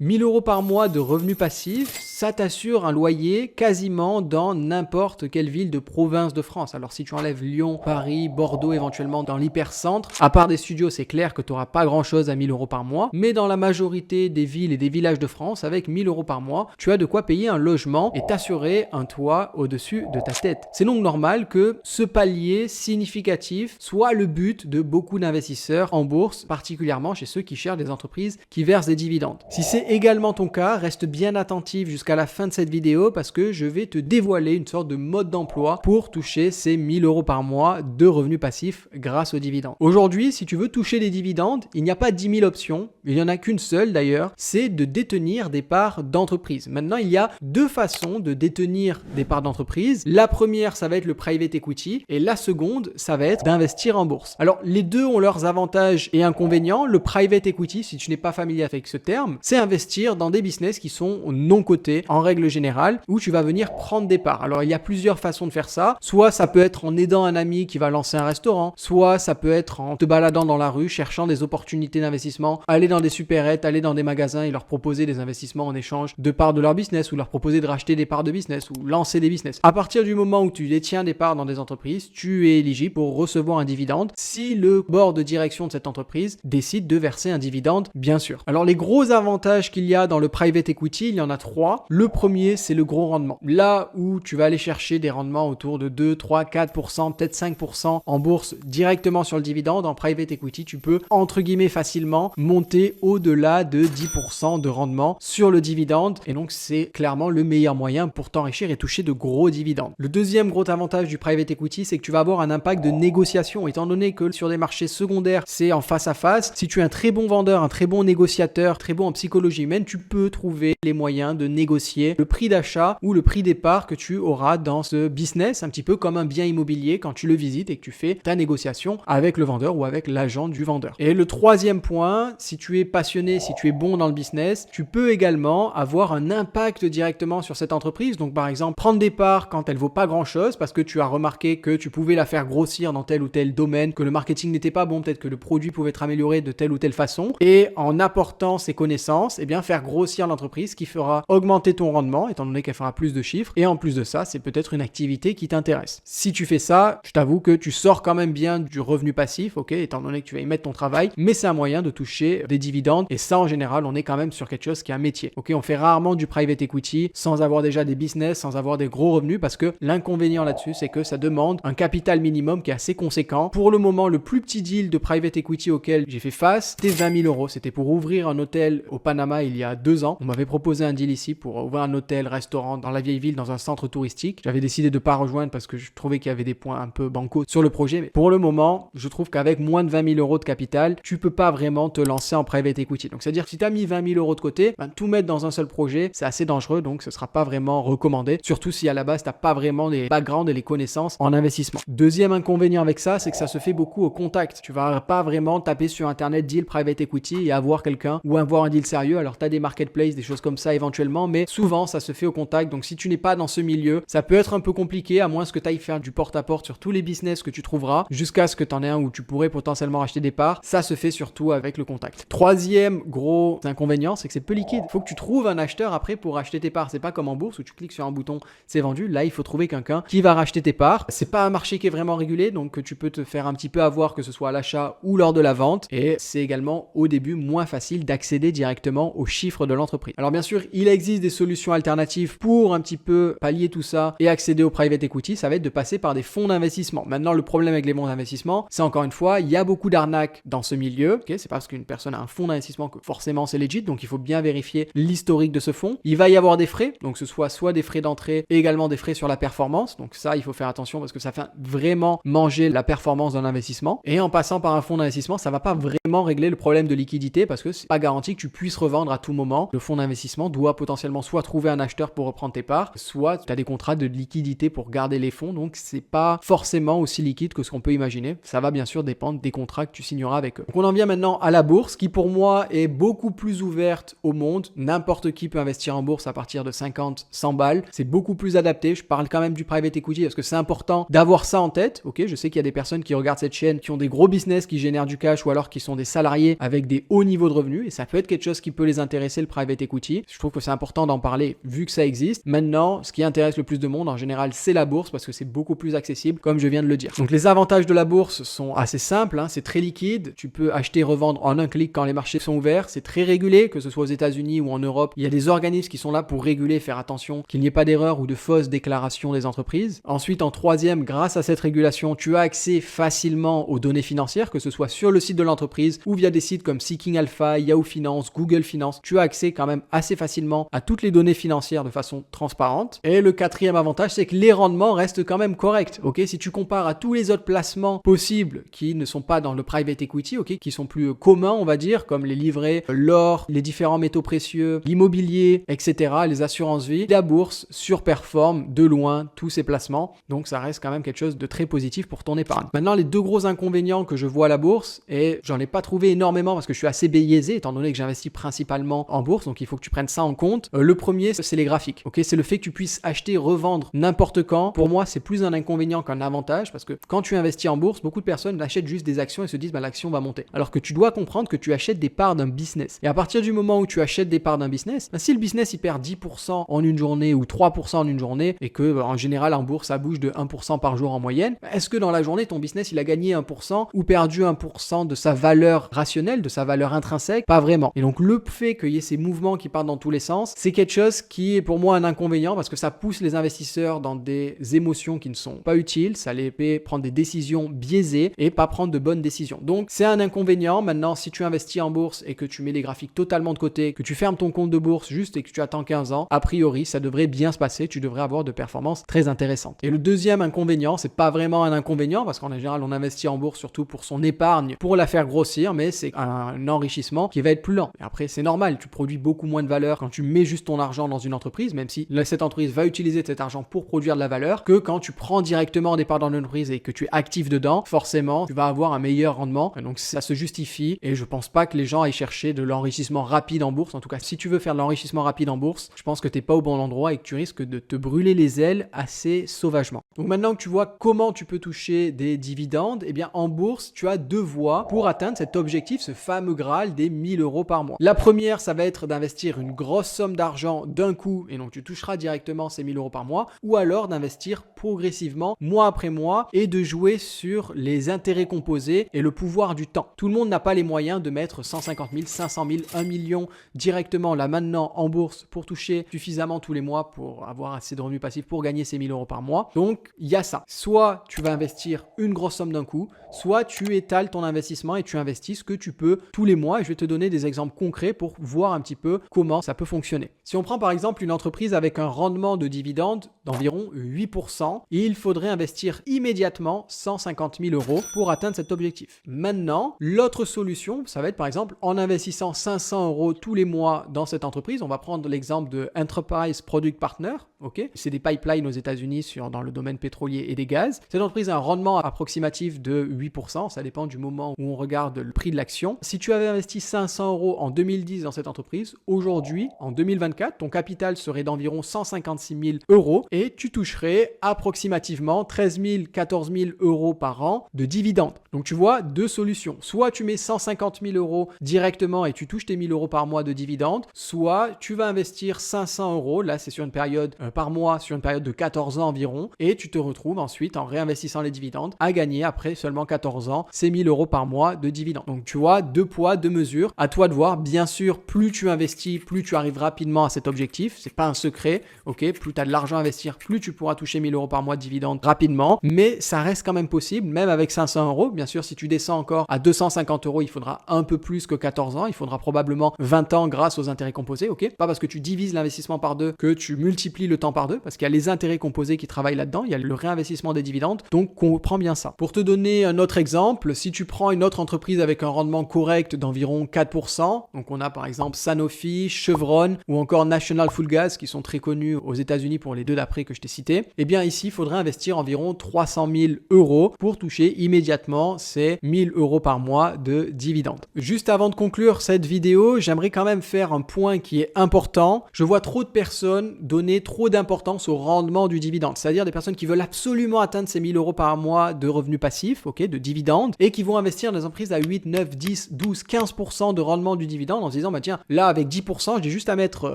1 000 € par mois de revenus passifs, ça t'assure un loyer quasiment dans n'importe quelle ville de province de France. Alors si tu enlèves Lyon, Paris, Bordeaux, éventuellement dans l'hypercentre, à part des studios, c'est clair que tu n'auras pas grand chose à 1 000 € par mois, mais dans la majorité des villes et des villages de France, avec 1 000 € par mois, tu as de quoi payer un logement et t'assurer un toit au-dessus de ta tête. C'est donc normal que ce palier significatif soit le but de beaucoup d'investisseurs en bourse, particulièrement chez ceux qui cherchent des entreprises qui versent des dividendes. Si c'est également ton cas, reste bien attentif jusqu'à la fin de cette vidéo parce que je vais te dévoiler une sorte de mode d'emploi pour toucher ces 1 000 € par mois de revenus passifs grâce aux dividendes. Aujourd'hui, si tu veux toucher des dividendes, il n'y a pas 10 000 options, il n'y en a qu'une seule d'ailleurs, c'est de détenir des parts d'entreprise. Maintenant, il y a deux façons de détenir des parts d'entreprise. La première, ça va être le private equity et la seconde, ça va être d'investir en bourse. Alors, les deux ont leurs avantages et inconvénients. Le private equity, si tu n'es pas familier avec ce terme, c'est investir dans des business qui sont non cotés en règle générale où tu vas venir prendre des parts. Alors il y a plusieurs façons de faire ça. Soit ça peut être en aidant un ami qui va lancer un restaurant, soit ça peut être en te baladant dans la rue, cherchant des opportunités d'investissement, aller dans des supérettes, aller dans des magasins et leur proposer des investissements en échange de parts de leur business ou leur proposer de racheter des parts de business ou lancer des business. À partir du moment où tu détiens des parts dans des entreprises, tu es éligible pour recevoir un dividende si le board de direction de cette entreprise décide de verser un dividende, bien sûr. Alors les gros avantages qu'il y a dans le private equity, il y en a trois. Le premier, c'est le gros rendement. Là où tu vas aller chercher des rendements autour de 2, 3, 4%, peut-être 5% en bourse directement sur le dividende, en private equity, tu peux entre guillemets facilement monter au-delà de 10% de rendement sur le dividende et donc c'est clairement le meilleur moyen pour t'enrichir et toucher de gros dividendes. Le deuxième gros avantage du private equity, c'est que tu vas avoir un impact de négociation étant donné que sur des marchés secondaires, c'est en face à face. Si tu es un très bon vendeur, un très bon négociateur, très bon en psychologie humaine, tu peux trouver les moyens de négocier le prix d'achat ou le prix des parts que tu auras dans ce business, un petit peu comme un bien immobilier quand tu le visites et que tu fais ta négociation avec le vendeur ou avec l'agent du vendeur. Et le troisième point, si tu es passionné, si tu es bon dans le business, tu peux également avoir un impact directement sur cette entreprise. Donc par exemple, prendre des parts quand elle vaut pas grand chose parce que tu as remarqué que tu pouvais la faire grossir dans tel ou tel domaine, que le marketing n'était pas bon, peut-être que le produit pouvait être amélioré de telle ou telle façon et en apportant ces connaissances, eh bien faire grossir l'entreprise qui fera augmenter ton rendement étant donné qu'elle fera plus de chiffres et en plus de ça, c'est peut-être une activité qui t'intéresse. Si tu fais ça, je t'avoue que tu sors quand même bien du revenu passif, ok, étant donné que tu vas y mettre ton travail, mais c'est un moyen de toucher des dividendes et ça en général, on est quand même sur quelque chose qui est un métier. Ok, on fait rarement du private equity sans avoir déjà des business, sans avoir des gros revenus parce que l'inconvénient là-dessus, c'est que ça demande un capital minimum qui est assez conséquent. Pour le moment, le plus petit deal de private equity auquel j'ai fait face, c'était 20 000 €. C'était pour ouvrir un hôtel au Panama il y a 2 ans. On m'avait proposé un deal ici pour ouvrir un hôtel, restaurant dans la vieille ville, dans un centre touristique. J'avais décidé de pas rejoindre parce que je trouvais qu'il y avait des points un peu bancaux sur le projet. Mais pour le moment, je trouve qu'avec moins de 20 000 € de capital, tu peux pas vraiment te lancer en private equity. Donc, c'est-à-dire que si tu as mis 20 000 € de côté, tout mettre dans un seul projet, c'est assez dangereux. Donc, ce sera pas vraiment recommandé. Surtout si à la base, tu n'as pas vraiment les backgrounds et les connaissances en investissement. Deuxième inconvénient avec ça, c'est que ça se fait beaucoup au contact. Tu vas pas vraiment taper sur Internet deal private equity et avoir quelqu'un ou avoir un deal sérieux. Alors, tu as des marketplaces, des choses comme ça éventuellement, mais souvent, ça se fait au contact. Donc, si tu n'es pas dans ce milieu, ça peut être un peu compliqué à moins que tu ailles faire du porte-à-porte sur tous les business que tu trouveras jusqu'à ce que tu en aies un où tu pourrais potentiellement acheter des parts. Ça se fait surtout avec le contact. Troisième gros inconvénient, c'est que c'est peu liquide. Il faut que tu trouves un acheteur après pour acheter tes parts. C'est pas comme en bourse où tu cliques sur un bouton, c'est vendu. Là, il faut trouver quelqu'un qui va racheter tes parts. C'est pas un marché qui est vraiment régulé, donc tu peux te faire un petit peu avoir que ce soit à l'achat ou lors de la vente. Et c'est également au début moins facile d'accéder directement aux chiffres de l'entreprise. Alors bien sûr, il existe des solutions alternatives pour un petit peu pallier tout ça et accéder au private equity. Ça va être de passer par des fonds d'investissement. Maintenant, le problème avec les fonds d'investissement, c'est encore une fois, il y a beaucoup d'arnaques dans ce milieu. Okay, c'est pas parce qu'une personne a un fonds d'investissement que forcément c'est legit, donc il faut bien vérifier l'historique de ce fonds. Il va y avoir des frais, donc ce soit des frais d'entrée et également des frais sur la performance. Donc ça, il faut faire attention parce que ça fait vraiment manger la performance d'un investissement. Et en passant par un fonds d'investissement, ça va pas vraiment régler le problème de liquidité parce que c'est pas garanti que tu puisses revendre à tout moment. Le fonds d'investissement doit potentiellement potentiellement soit trouver un acheteur pour reprendre tes parts, soit tu as des contrats de liquidité pour garder les fonds. Donc, c'est pas forcément aussi liquide que ce qu'on peut imaginer. Ça va bien sûr dépendre des contrats que tu signeras avec eux. Donc, on en vient maintenant à la bourse qui pour moi est beaucoup plus ouverte au monde. N'importe qui peut investir en bourse à partir de 50, 100 balles. C'est beaucoup plus adapté. Je parle quand même du private equity parce que c'est important d'avoir ça en tête. Ok, je sais qu'il y a des personnes qui regardent cette chaîne qui ont des gros business qui génèrent du cash ou alors qui sont des salariés avec des hauts niveaux de revenus et ça peut être quelque chose qui peut les intéresser, le private equity. Je trouve que c'est important d'en parler vu que ça existe. Maintenant, ce qui intéresse le plus de monde en général, c'est la bourse parce que c'est beaucoup plus accessible comme je viens de le dire. Donc les avantages de la bourse sont assez simples, hein. C'est très liquide. Tu peux acheter, revendre en un clic quand les marchés sont ouverts. C'est très régulé, que ce soit aux États-Unis ou en Europe. Il y a des organismes qui sont là pour réguler, faire attention qu'il n'y ait pas d'erreur ou de fausses déclarations des entreprises. Ensuite, en troisième, grâce à cette régulation, tu as accès facilement aux données financières, que ce soit sur le site de l'entreprise ou via des sites comme Seeking Alpha, Yahoo Finance, Google Finance. Tu as accès quand même assez facilement à toutes les données financières de façon transparente. Et le quatrième avantage, c'est que les rendements restent quand même corrects. Ok, si tu compares à tous les autres placements possibles qui ne sont pas dans le private equity, ok, qui sont plus communs, on va dire, comme les livrets, l'or, les différents métaux précieux, l'immobilier, etc., les assurances vie, la bourse surperforme de loin tous ces placements. Donc ça reste quand même quelque chose de très positif pour ton épargne. Maintenant, les deux gros inconvénients que je vois à la bourse, et j'en ai pas trouvé énormément parce que je suis assez biaisé étant donné que j'investis principalement en bourse, donc il faut que tu prennes ça en compte. Le premier, c'est les graphiques. Ok, c'est le fait que tu puisses acheter, revendre n'importe quand. Pour moi, c'est plus un inconvénient qu'un avantage parce que quand tu investis en bourse, beaucoup de personnes achètent juste des actions et se disent bah, l'action va monter. Alors que tu dois comprendre que tu achètes des parts d'un business. Et à partir du moment où tu achètes des parts d'un business, bah, si le business il perd 10% en une journée ou 3% en une journée et que en général en bourse ça bouge de 1% par jour en moyenne, bah, est-ce que dans la journée ton business il a gagné 1% ou perdu 1% de sa valeur rationnelle, de sa valeur intrinsèque? Pas vraiment. Et donc le fait qu'il y ait ces mouvements qui partent dans tous les sens, c'est quelque chose qui est pour moi un inconvénient parce que ça pousse les investisseurs dans des émotions qui ne sont pas utiles, ça les fait prendre des décisions biaisées et pas prendre de bonnes décisions. Donc c'est un inconvénient. Maintenant, si tu investis en bourse et que tu mets les graphiques totalement de côté, que tu fermes ton compte de bourse juste et que tu attends 15 ans, a priori, ça devrait bien se passer, tu devrais avoir de performances très intéressantes. Et le deuxième inconvénient, c'est pas vraiment un inconvénient parce qu'en général, on investit en bourse surtout pour son épargne, pour la faire grossir, mais c'est un enrichissement qui va être plus lent. Et après, c'est normal, tu produis beaucoup moins de valeur quand tu mets juste ton argent dans une entreprise, même si cette entreprise va utiliser cet argent pour produire de la valeur, que quand tu prends directement des parts dans l'entreprise et que tu es actif dedans, forcément, tu vas avoir un meilleur rendement. Et donc, ça se justifie et je pense pas que les gens aillent chercher de l'enrichissement rapide en bourse. En tout cas, si tu veux faire de l'enrichissement rapide en bourse, je pense que t'es pas au bon endroit et que tu risques de te brûler les ailes assez sauvagement. Donc maintenant que tu vois comment tu peux toucher des dividendes, eh bien en bourse, tu as deux voies pour atteindre cet objectif, ce fameux Graal des 1000 € par mois. La première, ça va être d'investir une grosse somme d'argent d'un coup et donc tu toucheras directement ces 1000 € par mois, ou alors d'investir progressivement, mois après mois, et de jouer sur les intérêts composés et le pouvoir du temps. Tout le monde n'a pas les moyens de mettre 150 000, 500 000, 1 million directement là maintenant en bourse pour toucher suffisamment tous les mois pour avoir assez de revenus passifs pour gagner ces 1000 € par mois. Donc, il y a ça. Soit tu vas investir une grosse somme d'un coup, soit tu étales ton investissement et tu investis ce que tu peux tous les mois. Et je vais te donner des exemples concrets pour voir un petit peu comment ça peut fonctionner. Si on prend par exemple une entreprise avec un rendement de dividende d'environ 8%, il faudrait investir immédiatement 150 000 € pour atteindre cet objectif. Maintenant, l'autre solution, ça va être par exemple en investissant 500 € tous les mois dans cette entreprise. On va prendre l'exemple de Enterprise Product Partner. Okay, c'est des pipelines aux États-Unis dans le domaine pétrolier et des gaz. Cette entreprise a un rendement approximatif de 8%. Ça dépend du moment où on regarde le prix de l'action. Si tu avais investi 500 € en 2010 dans cette entreprise, aujourd'hui, en 2024, ton capital serait d'environ 156 000 € et tu toucherais approximativement 13 000, 14 000 € par an de dividendes. Donc tu vois, deux solutions. Soit tu mets 150 000 € directement et tu touches tes 1000 € par mois de dividendes, soit tu vas investir 500 €, là c'est sur une période par mois, sur une période de 14 ans environ, et tu te retrouves ensuite en réinvestissant les dividendes à gagner après seulement 14 ans ces 1000 € par mois de dividendes. Donc tu vois, deux poids, deux mesures. À toi de voir. Bien sûr, plus tu investis, plus tu arrives rapidement à cet objectif. C'est pas un secret, ok? Plus tu as de l'argent à investir, plus tu pourras toucher 1000 € par mois de dividendes rapidement. Mais ça reste quand même possible, même avec 500 €. Bien sûr, si tu descends encore à 250 €, il faudra un peu plus que 14 ans. Il faudra probablement 20 ans grâce aux intérêts composés, ok? Pas parce que tu divises l'investissement par deux que tu multiplies le temps temps par deux parce qu'il y a les intérêts composés qui travaillent là-dedans, il y a le réinvestissement des dividendes, donc comprends bien ça. Pour te donner un autre exemple, si tu prends une autre entreprise avec un rendement correct d'environ 4%, donc on a par exemple Sanofi, Chevron ou encore National Fuel Gas qui sont très connus aux États-Unis pour les deux d'après que je t'ai cités, eh bien ici il faudrait investir environ 300 000 euros pour toucher immédiatement ces 1000 euros par mois de dividendes. Juste avant de conclure cette vidéo, j'aimerais quand même faire un point qui est important. Je vois trop de personnes donner trop d'importance au rendement du dividende, c'est-à-dire des personnes qui veulent absolument atteindre ces 1000 euros par mois de revenus passifs, de dividendes, et qui vont investir dans des entreprises à 8, 9, 10, 12, 15% de rendement du dividende en se disant, bah tiens, là avec 10%, j'ai juste à mettre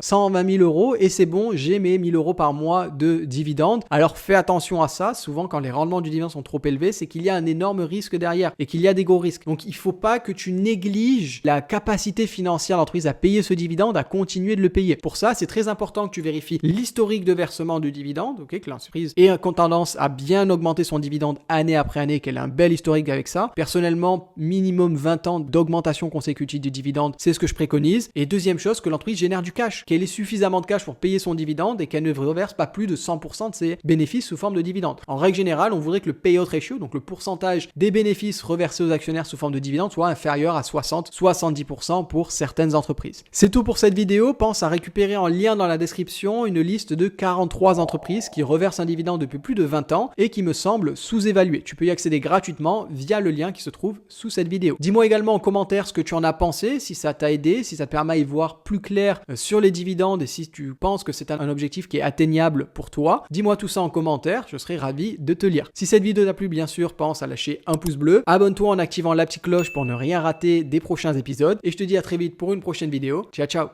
120 000 euros et c'est bon, j'ai mes 1000 euros par mois de dividendes. Alors fais attention à ça, souvent quand les rendements du dividende sont trop élevés, c'est qu'il y a un énorme risque derrière et qu'il y a des gros risques. Donc il ne faut pas que tu négliges la capacité financière de l'entreprise à payer ce dividende, à continuer de le payer. Pour ça, c'est très important que tu vérifies l'historique de versement du dividende, que l'entreprise ait tendance à bien augmenter son dividende année après année, qu'elle a un bel historique avec ça. Personnellement, minimum 20 ans d'augmentation consécutive du dividende, c'est ce que je préconise. Et deuxième chose, que l'entreprise génère du cash, qu'elle ait suffisamment de cash pour payer son dividende et qu'elle ne reverse pas plus de 100% de ses bénéfices sous forme de dividende. En règle générale, on voudrait que le payout ratio, donc le pourcentage des bénéfices reversés aux actionnaires sous forme de dividende, soit inférieur à 60-70% pour certaines entreprises. C'est tout pour cette vidéo. Pense à récupérer en lien dans la description une liste de 43 entreprises qui reversent un dividende depuis plus de 20 ans et qui me semblent sous-évaluées. Tu peux y accéder gratuitement via le lien qui se trouve sous cette vidéo. Dis-moi également en commentaire ce que tu en as pensé, si ça t'a aidé, si ça te permet d'y voir plus clair sur les dividendes et si tu penses que c'est un objectif qui est atteignable pour toi. Dis-moi tout ça en commentaire, je serai ravi de te lire. Si cette vidéo t'a plu, bien sûr, pense à lâcher un pouce bleu. Abonne-toi en activant la petite cloche pour ne rien rater des prochains épisodes et je te dis à très vite pour une prochaine vidéo. Ciao, ciao!